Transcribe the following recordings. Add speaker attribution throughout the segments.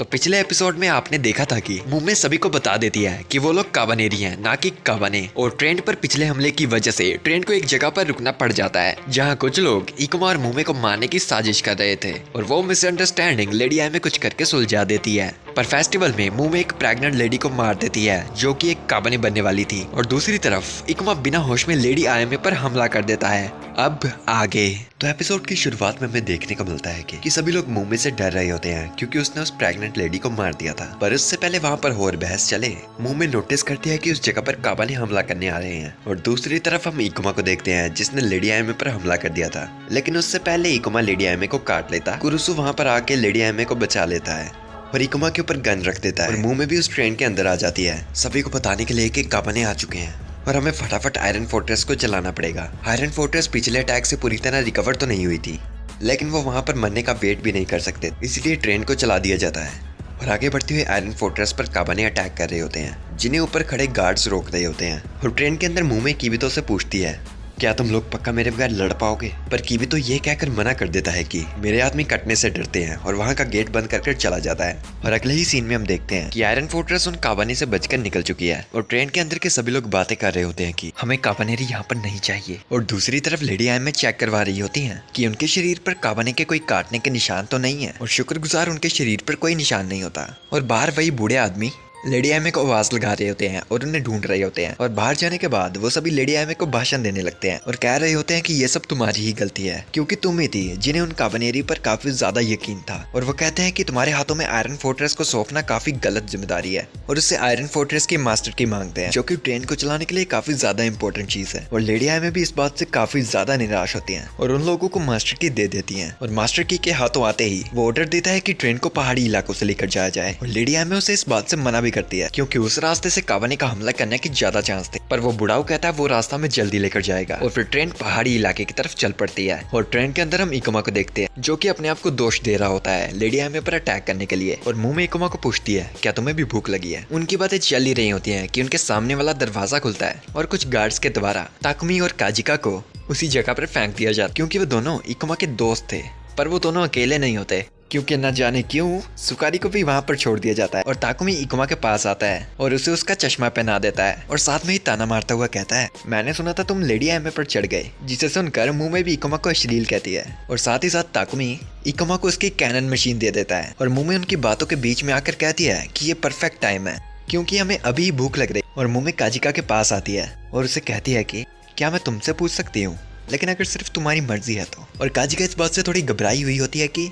Speaker 1: तो पिछले एपिसोड में आपने देखा था कि मुंबई सभी को बता देती है कि वो लोग काबानेरी हैं, ना कि काबाने। और ट्रेन पर पिछले हमले की वजह से ट्रेन को एक जगह पर रुकना पड़ जाता है जहां कुछ लोग इकुमा और मुंबई को मारने की साजिश कर रहे थे और वो मिसअंडरस्टैंडिंग लेडी आई में कुछ करके सुलझा देती है। पर फेस्टिवल में मुंबई एक प्रेग्नेंट लेडी को मार देती है जो कि एक काबाने बनने वाली थी और दूसरी तरफ इकुमा बिना होश में लेडी आई पर हमला कर देता है। अब आगे तो एपिसोड की शुरुआत में हमें देखने को मिलता है कि सभी लोग मुंबई से डर रहे होते हैं क्योंकि उसने उस प्रेग्नेंट लेडी को मार दिया था। पर उससे पहले वहाँ पर और बहस चले, मुंबई नोटिस करती है कि उस जगह पर काबाने हमला करने आ रहे हैं और दूसरी तरफ हम इकुमा को देखते हैं जिसने लेडी आयमे पर हमला कर दिया था। लेकिन उससे पहले इकुमा लेडी आयमे को काट लेता, कुरुसु वहाँ पर आके लेडी आयमे को बचा लेता है और इकुमा के ऊपर गन रख देता है और मुंबई भी उस ट्रेन के अंदर आ जाती है सभी को बताने के लिए कि काबाने आ चुके हैं और हमें फटाफट आयरन फोर्ट्रेस को चलाना पड़ेगा। आयरन फोर्ट्रेस पिछले अटैक से पूरी तरह रिकवर तो नहीं हुई थी, लेकिन वो वहाँ पर मरने का वेट भी नहीं कर सकते, इसलिए ट्रेन को चला दिया जाता है और आगे बढ़ते हुए आयरन फोर्ट्रेस पर काबाने अटैक कर रहे होते हैं जिन्हें ऊपर खड़े गार्ड्स रोक रहे होते हैं। और ट्रेन के अंदर मुंबई कीबितो से पूछती है, क्या तुम लोग पक्का मेरे बगैर लड़ पाओगे? पर कीबितो ये कहकर मना कर देता है कि मेरे आदमी कटने से डरते हैं और वहाँ का गेट बंद करके चला जाता है। और अगले ही सीन में हम देखते हैं कि आयरन फोर्ट्रेस उन काबाने से बचकर निकल चुकी है और ट्रेन के अंदर के सभी लोग बातें कर रहे होते हैं कि हमें काबानेरी यहाँ पर नहीं चाहिए। और दूसरी तरफ लेडी आयमे चेक करवा रही होती है कि उनके शरीर पर काबाने के कोई काटने के निशान तो नहीं है और शुक्रगुजार उनके शरीर पर कोई निशान नहीं होता। और बाहर वही बूढ़े आदमी लेडी आयमे को आवाज लगा रहे होते हैं और उन्हें ढूंढ रहे होते हैं। और बाहर जाने के बाद वो सभी लेडी आयमे को भाषण देने लगते हैं और कह रहे होते हैं कि ये सब तुम्हारी ही गलती है क्योंकि तुम ही थी जिन्हें उन काबानेरी पर काफी ज्यादा यकीन था। और वो कहते हैं कि तुम्हारे हाथों में आयरन फोर्ट्रेस को सौंपना काफी गलत जिम्मेदारी है और उससे आयरन फोर्ट्रेस के मास्टर की मांगते हैं जो कि ट्रेन को चलाने के लिए काफी ज्यादा इंपॉर्टेंट चीज है। और लेडी आयमे भी इस बात से काफी ज्यादा निराश होती है और उन लोगों को मास्टर की दे देती है। और मास्टर की के हाथों आते ही वो ऑर्डर देता है कि ट्रेन को पहाड़ी इलाकों से लेकर जाया जाए और लेडी आयमे उसे इस बात से मना भी करती है क्योंकि उस रास्ते से काबाने का हमला करने के ज्यादा चांस थे। पर वो बुढ़ाऊ कहता है वो रास्ता में जल्दी लेकर जाएगा और फिर ट्रेन पहाड़ी इलाके की तरफ चल पड़ती है। और ट्रेन के अंदर हम इकुमा को देखते हैं जो कि अपने आप को दोष दे रहा होता है लेडी आयमे पर अटैक करने के लिए। और मुंह में इकुमा को पूछती है, क्या तुम्हें भी भूख लगी है? उनकी बातें चल ही रही होती है कि उनके सामने वाला दरवाजा खुलता है और कुछ गार्ड्स के द्वारा ताकुमी और काजिका को उसी जगह पर फेंक दिया जाता क्योंकि वो दोनों इकुमा के दोस्त थे। पर वो दोनों अकेले नहीं होते क्योंकि न जाने क्यों सुकारी को भी वहाँ पर छोड़ दिया जाता है और ताकुमी इकुमा के पास आता है और उसे उसका चश्मा पहना देता है और साथ में ही ताना मारता हुआ कहता है, मैंने सुना था तुम लेडी आयमे पर चढ़ गए, जिसे सुनकर मुंह में भी इकुमा को अश्लील कहती है। और साथ ही साथ ताकुमी इकुमा को उसकी कैनन मशीन दे देता है और मुंह में उनकी बातों के बीच में आकर कहती है कि ये परफेक्ट टाइम है क्योंकि हमें अभी भूख लग रही। और मुंह में काजिका के पास आती है और उसे कहती है कि क्या मैं तुमसे पूछ सकती हूँ, लेकिन अगर सिर्फ तुम्हारी मर्जी है तो। और काजिका इस बात से थोड़ी घबराई हुई होती है कि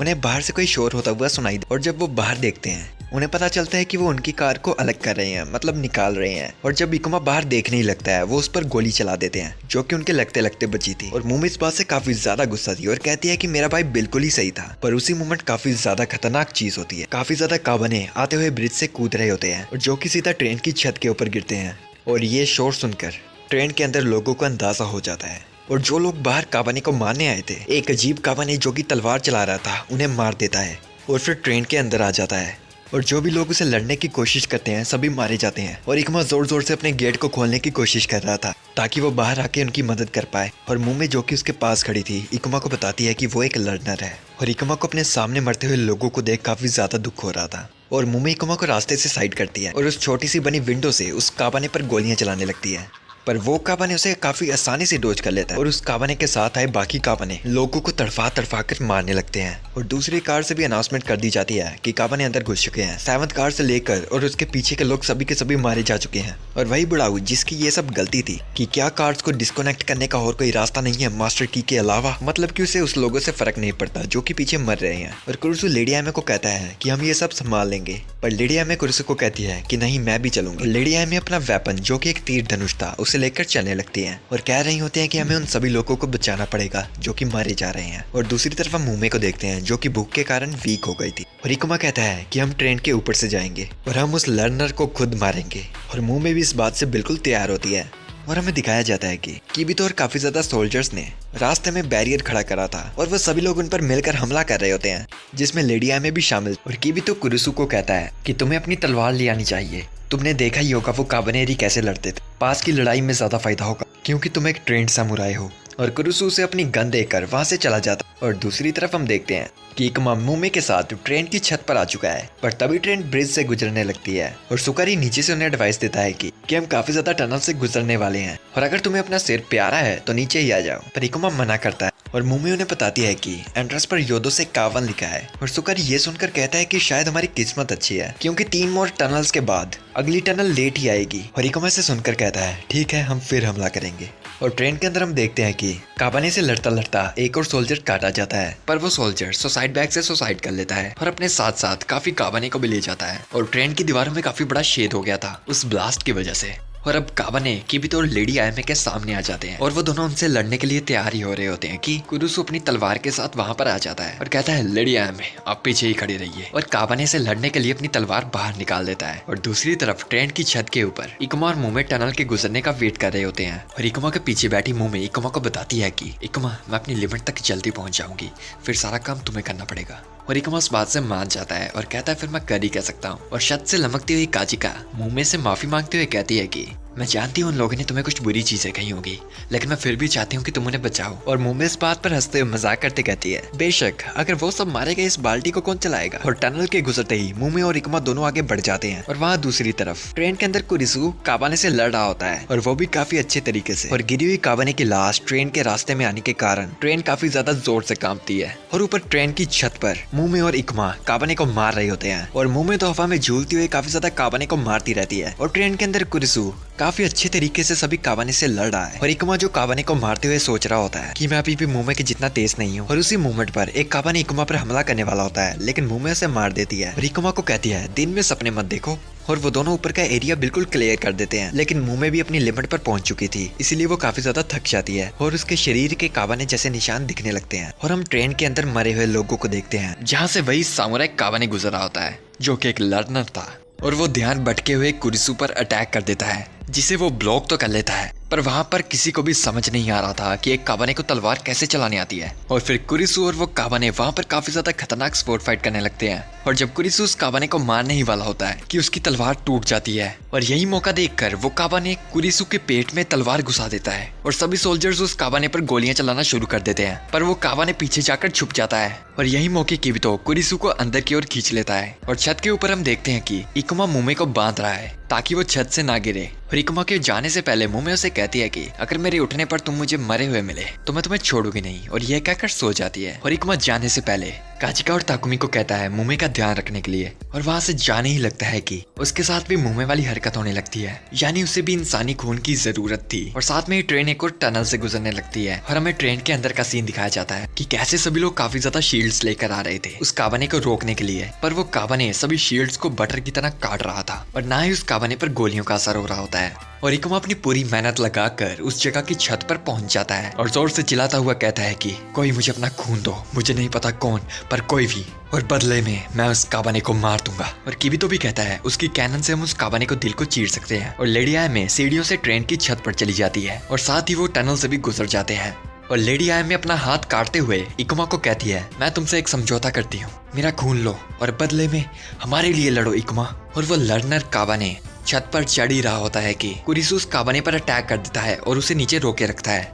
Speaker 1: उन्हें बाहर से कोई शोर होता हुआ सुनाई दे और जब वो बाहर देखते हैं उन्हें पता चलता है कि वो उनकी कार को अलग कर रहे हैं, मतलब निकाल रहे हैं। और जब इकुमा बाहर देखने ही लगता है वो उस पर गोली चला देते हैं जो कि उनके लगते लगते बची थी। और मुंह में इस बात से काफी ज्यादा गुस्सा थी और कहती है कि मेरा भाई बिल्कुल ही सही था। पर उसी मोमेंट काफी ज्यादा खतरनाक चीज होती है, काफी ज्यादा काबाने आते हुए ब्रिज से कूद रहे होते हैं और जो कि सीधा ट्रेन की छत के ऊपर गिरते हैं। और ये शोर सुनकर ट्रेन के अंदर लोगों को अंदाजा हो जाता है और जो लोग बाहर काबाने को मारने आए थे, एक अजीब काबाने जो कि तलवार चला रहा था उन्हें मार देता है और फिर ट्रेन के अंदर आ जाता है। और जो भी लोग उसे लड़ने की कोशिश करते हैं सभी मारे जाते हैं। और इकुमा जोर जोर से अपने गेट को खोलने की कोशिश कर रहा था ताकि वो बाहर आके उनकी मदद कर पाए। और मुंह में जो कि उसके पास खड़ी थी इकुमा को बताती है कि वो एक लर्नर है और इकुमा को अपने सामने मरते हुए लोगों को देख काफी ज्यादा दुख हो रहा था। और मुंह में इकुमा को रास्ते से साइड करती है और उस छोटी सी बनी विंडो से उस काबाने पर गोलियां चलाने लगती है। पर वो काबाने उसे काफी आसानी से डोज कर लेता है और उस काबाने के साथ आए बाकी काबाने लोगों को तड़फा तड़फा कर मारने लगते हैं। और दूसरी कार से भी अनाउंसमेंट कर दी जाती है कि काबाने अंदर घुस चुके हैं। 7th कार से लेकर और उसके पीछे के लोग सभी के सभी मारे जा चुके हैं। और वही बुढ़ाऊ जिसकी ये सब गलती थी कि क्या कार्ड्स को डिस्कनेक्ट करने का और कोई रास्ता नहीं है मास्टर की के अलावा, मतलब कि उसे उस लोगों से फर्क नहीं पड़ता जो कि पीछे मर रहे हैं। और कुरुसु लेडी आयमे को कहता है कि हम ये सब संभाल लेंगे, पर लेडी आयमे कुरुसु को कहती है कि नहीं मैं भी चलूंगी। लेडी आयमे अपना वेपन जो कि एक तीर धनुष था उसे लेकर चलने लगती हैं और कह रही होती हैं कि हमें उन सभी लोगों को बचाना पड़ेगा जो कि मारे जा रहे हैं। और दूसरी तरफ हम मुंबई को देखते हैं जो कि भूख के कारण वीक हो गई थी और इकुमा कहता है कि हम ट्रेन के ऊपर से जाएंगे और हम उस लर्नर को खुद मारेंगे। और मुंबई भी इस बात से बिल्कुल तैयार होती है और हमें दिखाया जाता है कि कीबितो और काफी ज्यादा सोल्जर्स ने रास्ते में बैरियर खड़ा करा था और वो सभी लोग उन पर मिलकर हमला कर रहे होते हैं जिसमें लेडी आयमे भी शामिल। और कीबितो कुरुसु को कहता है कि तुम्हें अपनी तलवार ले आनी चाहिए, तुमने देखा ही होगा वो काबानेरी कैसे लड़ते थे, पास की लड़ाई में ज्यादा फायदा होगा क्योंकि तुम एक ट्रेंड सामुराई हो और कुरुसु उसे अपनी गन देकर वहाँ से चला जाता है। और दूसरी तरफ हम देखते हैं कि इकुमा मुमे के साथ ट्रेन की छत पर आ चुका है, पर तभी ट्रेन ब्रिज से गुजरने लगती है और सुकारी नीचे से उन्हें एडवाइस देता है कि हम काफी ज्यादा टनल से गुजरने वाले हैं और अगर तुम्हें अपना सिर प्यारा है तो नीचे ही आ जाओ। पर इकुमा मना करता है और मुमे उन्हें बताती है कि एंट्रेंस पर योदो से कावन लिखा है। और सुकारी ये सुनकर कहता है कि शायद हमारी किस्मत अच्छी है, क्योंकि 3 मोर टनल्स के बाद अगली टनल लेट ही आएगी। और इकुमा से सुनकर कहता है ठीक है, हम फिर हमला करेंगे। और ट्रेन के अंदर हम देखते हैं कि काबाने से लड़ता लड़ता एक और सोल्जर काटा जाता है, पर वो सोल्जर सुसाइड बैग से सुसाइड कर लेता है और अपने साथ साथ काफी काबाने को भी ले जाता है। और ट्रेन की दीवारों में काफी बड़ा छेद हो गया था उस ब्लास्ट की वजह से। और अब काबाने किबितो और लेडी आयमे के सामने आ जाते हैं और वो दोनों उनसे लड़ने के लिए तैयार ही हो रहे होते हैं कि कुरुसु अपनी तलवार के साथ वहां पर आ जाता है और कहता है लेडी आयमे आप पीछे ही खड़ी रहिए, और काबाने से लड़ने के लिए अपनी तलवार बाहर निकाल देता है। और दूसरी तरफ ट्रेन की छत के ऊपर इकुमा और मुमे टनल के गुजरने का वेट कर रहे होते हैं। और इकुमा के पीछे बैठी मुमे इकुमा को बताती है कि इकुमा मैं अपनी लिमिट तक जल्दी पहुंच जाऊंगी, फिर सारा काम तुम्हें करना पड़ेगा। और इकुमा उस बात से मान जाता है और कहता है फिर मैं कर ही कह सकता हूँ। और छत से लमकती हुई काजिका मुमे से माफी मांगते हुए कहती है कि मैं जानती हूँ उन लोगों ने तुम्हें कुछ बुरी चीजें कही होगी, लेकिन मैं फिर भी चाहती हूँ कि तुम उन्हें बचाओ। और मुमे इस बात पर हंसते हुए मजाक करते कहती है बेशक अगर वो सब मारे गए इस बाल्टी को कौन चलाएगा। और टनल के गुजरते ही मुमे और इकुमा दोनों आगे बढ़ जाते हैं। और वहाँ दूसरी तरफ ट्रेन के अंदर कुरिसु काबाने से लड़ रहा होता है और वो भी काफी अच्छे तरीके से। और गिरी हुई काबाने की लाश ट्रेन के रास्ते में आने के कारण ट्रेन काफी ज्यादा जोर से कांपती है। और ऊपर ट्रेन की छत पर मुमे और इकुमा काबाने को मार रहे होते हैं और मुमे तो हवा में झूलती हुई काफी ज्यादा काबाने को मारती रहती है। और ट्रेन के अंदर कुरिसु काफी अच्छे तरीके से सभी काबाने से लड़ रहा है। और इकुमा जो काबाने को मारते हुए सोच रहा होता है कि मैं अभी भी मुमे के जितना तेज नहीं हूँ। और उसी मोमेंट पर एक काबाने इकुमा पर हमला करने वाला होता है, लेकिन मुमे उसे मार देती है। और इकुमा को कहती है दिन में सपने मत देखो। और वो दोनों ऊपर का एरिया बिल्कुल क्लियर कर देते हैं, लेकिन मुमे भी अपनी लिमिट पर पहुंच चुकी थी, इसीलिए वो काफी ज्यादा थक जाती है और उसके शरीर के काबाने जैसे निशान दिखने लगते हैं। और हम ट्रेन के अंदर मरे हुए लोगों को देखते हैं, जहाँ से वही सामुराई काबाने गुजर रहा होता है जो कि एक लर्नर था। और वो ध्यान भटके हुए कुरिसु पर अटैक कर देता है, जिसे वो ब्लॉक तो कर लेता है, पर वहां पर किसी को भी समझ नहीं आ रहा था कि एक काबाने को तलवार कैसे चलाने आती है। और फिर कुरिसु और वो काबाने वहां पर काफी ज्यादा खतरनाक स्पोर्ट फाइट करने लगते हैं। और जब कुरिसु उस काबाने को मारने ही वाला होता है कि उसकी तलवार टूट जाती है। और यही मौका देखकर वो काबाने कुरिसु के पेट में तलवार घुसा देता है और सभी सोल्जर्स उस काबाने पर गोलियां चलाना शुरू कर देते हैं, पर वो काबाने पीछे जाकर छुप जाता है। और यही मौके किबितो कुरिसु को अंदर की ओर खींच लेता है। और छत के ऊपर हम देखते हैं कि इकुमा मुमे को बांध रहा है ताकि वो छत से ना गिरे। और इकुमा के जाने से पहले मुमे उसे कहती है कि अगर मेरे उठने पर तुम मुझे मरे हुए मिले तो मैं तुम्हें छोड़ूंगी नहीं, और यह कहकर सो जाती है। और इकुमा जाने से पहले काजिका और ताकुमी को कहता है मुमे का ध्यान रखने के लिए। और वहां से जाने ही लगता है कि उसके साथ भी मुमे वाली हरकत होने लगती है, यानी उसे भी इंसानी खून की जरूरत थी। और साथ में ही ट्रेन एक और टनल से गुजरने लगती है और हमें ट्रेन के अंदर का सीन दिखाया जाता है कि कैसे सभी लोग काफी ज्यादा शील्ड्स लेकर आ रहे थे उस काबाने को रोकने के लिए, पर वो काबाने सभी शील्ड्स को बटर की तरह काट रहा था और ना ही उस काबाने पर गोलियों का असर हो रहा होता है। और इकुमा अपनी पूरी मेहनत लगाकर उस जगह की छत पर पहुंच जाता है और जोर से चिल्लाता हुआ कहता है कि कोई मुझे अपना खून दो, मुझे नहीं पता कौन, पर कोई भी, और बदले में मैं उस काबाने को मार दूंगा। और किबितो भी कहता है उसकी कैनन से हम उस काबाने को दिल को चीर सकते हैं। और लेडी आयमे सीढ़ियों से ट्रेन की छत पर चली जाती है और साथ ही वो टनल से भी गुजर जाते हैं। और लेडी आयमे अपना हाथ काटते हुए इकुमा को कहती है मैं तुमसे एक समझौता करती हूँ, मेरा खून लो और बदले में हमारे लिए लड़ो इकुमा। और वो लर्नर काबाने छत पर चढ़ ही रहा होता है कि कुरिसु उस काबाने पर अटैक कर देता है और उसे नीचे रोके रखता है।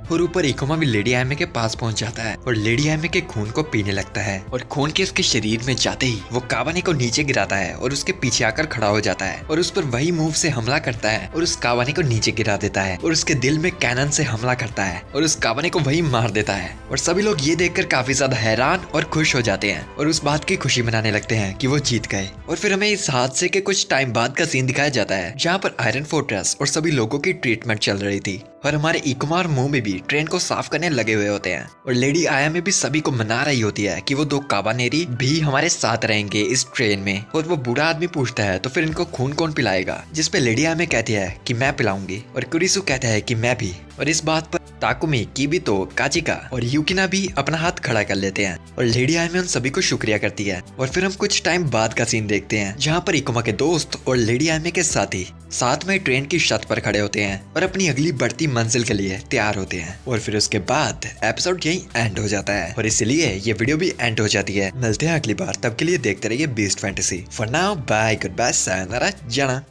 Speaker 1: और ऊपर इकुमा भी लेडी आयमे के पास पहुंच जाता है और लेडी आयमे के खून को पीने लगता है। और खून के उसके शरीर में जाते ही वो काबाने को नीचे गिराता है और उसके पीछे आकर खड़ा हो जाता है और उस पर वही मूव से हमला करता है और उस काबाने को नीचे गिरा देता है और उसके दिल में कैनन से हमला करता है और उस काबाने को वही मार देता है। और सभी लोग ये देखकर काफी ज्यादा हैरान और खुश हो जाते हैं और उस बात की खुशी मनाने लगते हैं कि वो जीत गए। और फिर हमें इस हादसे के कुछ टाइम बाद का सीन दिखाया जाता है जहाँ पर आयरन फोर्ट्रेस और सभी लोगों की ट्रीटमेंट चल रही थी और हमारे इकुमा और मुमे भी ट्रेन को साफ करने लगे हुए होते हैं। और लेडी आयमे भी सभी को मना रही होती है कि वो 2 काबानेरी भी हमारे साथ रहेंगे इस ट्रेन में। और वो बूढ़ा आदमी पूछता है तो फिर इनको खून कौन पिलाएगा, जिसपे लेडी आयमे कहती है कि मैं पिलाऊंगी और कुरिसु कहता है कि मैं भी। और इस बात पर ताकुमी, किबितो, काजिका और युकिना भी अपना हाथ खड़ा कर लेते हैं और लेडी आयमे उन सभी को शुक्रिया करती है। और फिर हम कुछ टाइम बाद का सीन देखते हैं जहाँ पर इकुमा के दोस्त और लेडी आयमे के साथी साथ में ट्रेन की छत पर खड़े होते हैं और अपनी अगली बढ़ती मंजिल के लिए तैयार होते हैं। और फिर उसके बाद एपिसोड यही एंड हो जाता है और इसलिए ये वीडियो भी एंड हो जाती है। मिलते हैं अगली बार, तब के लिए देखते रहिए beast fantasy. For now bye, goodbye, सायोनारा, जाना।